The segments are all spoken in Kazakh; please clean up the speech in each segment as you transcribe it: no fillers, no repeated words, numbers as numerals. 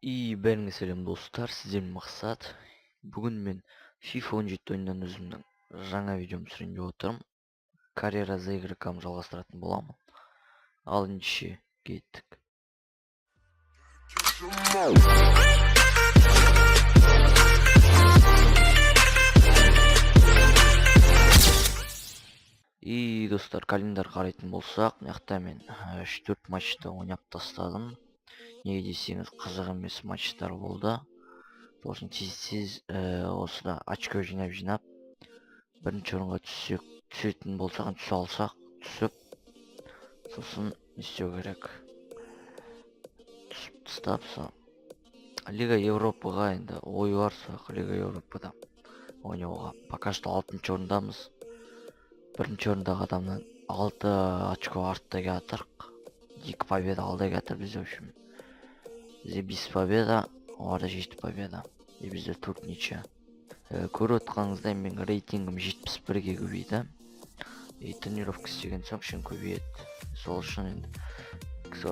Бәріңе сәлем достар, сізден мақсат. Бүгін мен FIFA 17 ойындан өзімнің жаңа видеом түсірейін деп отырмын. Карьера за игрокам жалғастыратын боламын. Ал ендеше кеттік. Достар, календар қарайтын болсақ, мына мен 3-4 матчты ойнап тастадым. Неге десеңіз, қызық емес матчтар болды. Сосын тез осыда очко жинап бірінші орынға түсетін болсақ, түсе алсақ, түсіп, сосын не істеу керек? Түсіп тастап, Лига Европаға енді ой бар, Лига Европада ойнауға. Пока что 6-шы орындамыз. Бірінші орындағы адамнан 6 очко артта жатыр. 2 победа алда жатыр бізде, в общем. Бізде 5 победа, оларда 7 победа. И бізде 4 ничья. Көріп отқаныңыздай мен рейтингім 71-ге көбейді. И тренировка істеген соң шын көбейеді. Сол үшін енді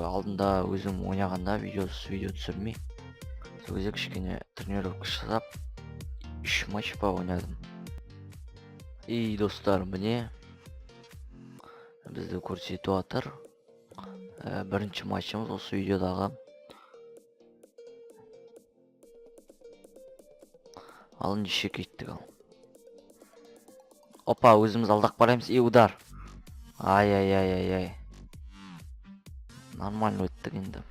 алдында өзім ойнағанда видео түсірмей, сол кезде кішкене тренировка жасап 3 матч па ойнадым. Достар, міне бізді көрсетіп жатыр. Бірінші матчымыз осы видеодағы. Ал ендеше кеттік ал. Опа, өзіміз алдақ бараймыз. Удар. Ай. Нормально өттік енді.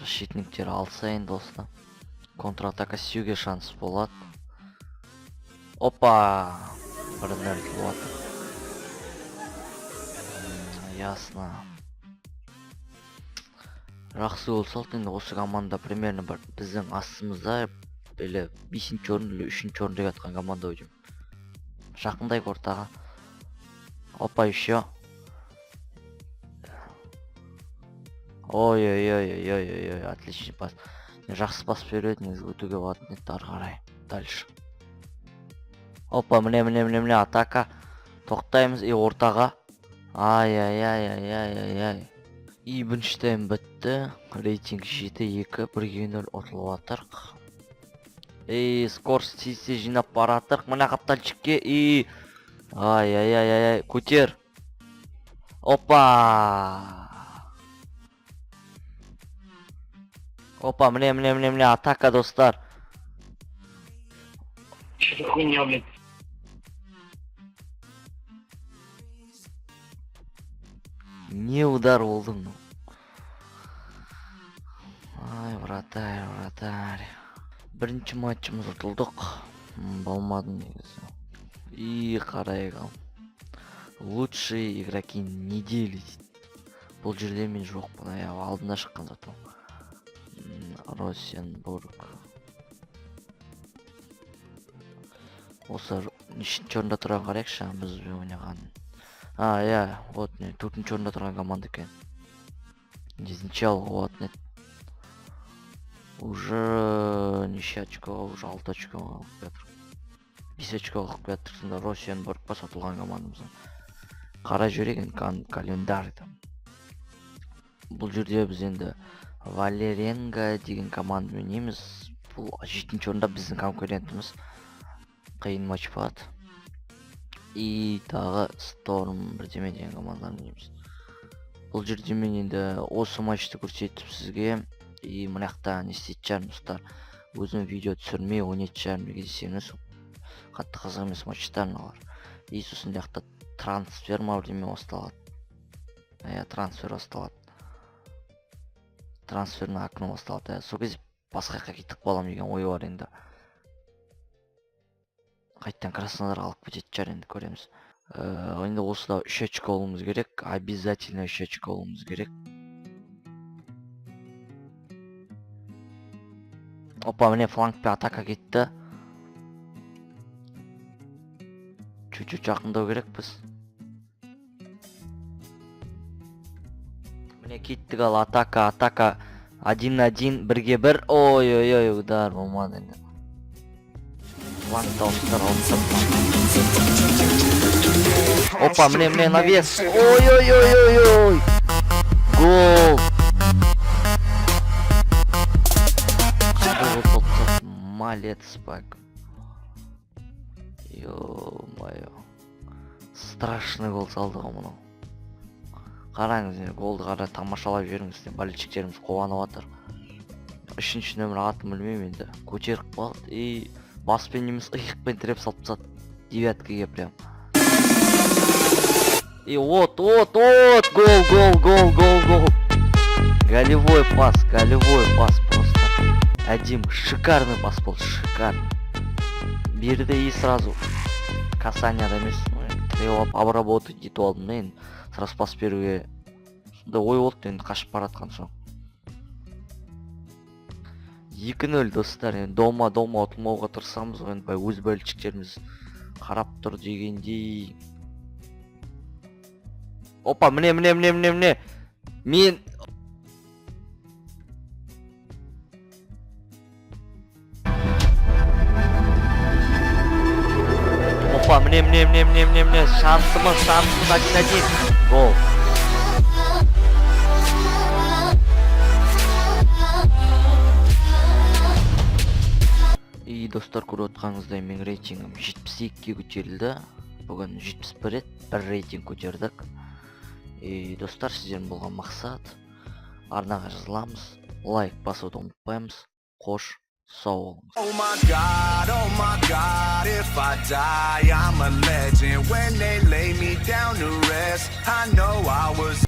Защитниктер алса енді осыда контратака істеуге шанс болады. Опа! Бірінер болады. Ясно. Жақсы болса, енді осы команда примерно бір біздің астымызда 5-ші орын или 3-ші орында жатқан команда ойдым. Жақындай ортаға. Опа, еще. Ой, отличный пас. Жақсы пас береді, негізі өтуге болады, ары қарай. Дальше. Опа, міне, атака. Тоқтаймыз, ортаға. Ай. Бірінші тайм бітті. Рейтинг 7-2, 1-0 ұтылып атырқ. Скорс тез жинап баратырқ. Мына қаптанчикке. Ай, көтер. Опа, міне, атака, достар. Что за хуйня, блядь? Не удар болдың? Ай, вратарь. Бірінші матчымыз ұтылдық. Болмады негізі. Қарайық ал. Лучшие игроки недели. Бұл жерде мен жоқпын, алдында шыққан зато. Росенбург. Осы нешінші орында тұрған қарайықшы, біз ойнаған. Вот не, 4-ші орында тұрған команда екен. Дезінчал, вот не. Уже неше очко, уже 6 очко алып жатыр. 5 очко алып жатыр. Сонда Росенбург па сатылған командамыз. Қарай жүреген календарь. Бұл жерде біз енді Валеренга деген команда ойнаймыз. Бұл 7-ші орында біздің конкурентіміз. Қиын матч болады. Тағы Storm бірдеме деген команданы ойнаймыз. Бұл жерде мен енді осы матчты көрсетіп сізге мынақта не істейтін шығармын, достар. Өзім видео түсірмей ойнайтын шығармын неге десеңіз, қатты қызық емес матчтар мыналар. Сосын жақта трансфер бірдеме басталады. Трансфер басталады. Трансфердің ақыны басталады. Сол кезде басқа кетіп қалам деген ой бар енді. Қайттан Краснодарға алып кететін шығар, енді көреміз. Енді осыда 3 очко алуымыз керек. Обязательно 3 очко алуымыз керек. Опа, міне флангпе атака кетті. Чуть-чуть жақындау керек біз. Міне кеттік ал, атака. 1-1, 1-1. Ой, удар болмады енді. Флангта ұстар алып. Опа, міне навес. Ой. Гол. Малец спайк. Ё-моё. Страшный гол салды ғой мынау. Қараңыз, голды қара тамашалап жүріңіз, болельшиктерimiz қуанып жатыр. 3-ші нөмір атын білмеймін енді. Көтеріп қалды. Баспен емес иықпен тіреп салып тастады. Девяткаға прям. Вот, гол. Голевой пас просто. Один шикарный пас был, шикарный. Берді и сразу касанияда емес, треуап обработать етіп алдым да енді. Сразу пас беруге ой болды енді қашып баратқан соң. 2-0 достар, енді дома ұтылмауға тырысамыз ғой, енді өз бөлшектеріміз қарап тұр дегендей. Опа, міне. Мен Опа, міне. Шансымыз 1-1. Гол. Достар, көріп отқаныңыздай менің рейтингім 72-ге көтерілді. Бүгін 71 еді, бір рейтинг көтердік. Достар, сіздердің болған мақсат арнаға жазыламыз, лайк басуды ұмытпаймыз. Қош, сау болыңыз. Oh my God, if I die, I'm a legend. When they lay me down to rest, I know I was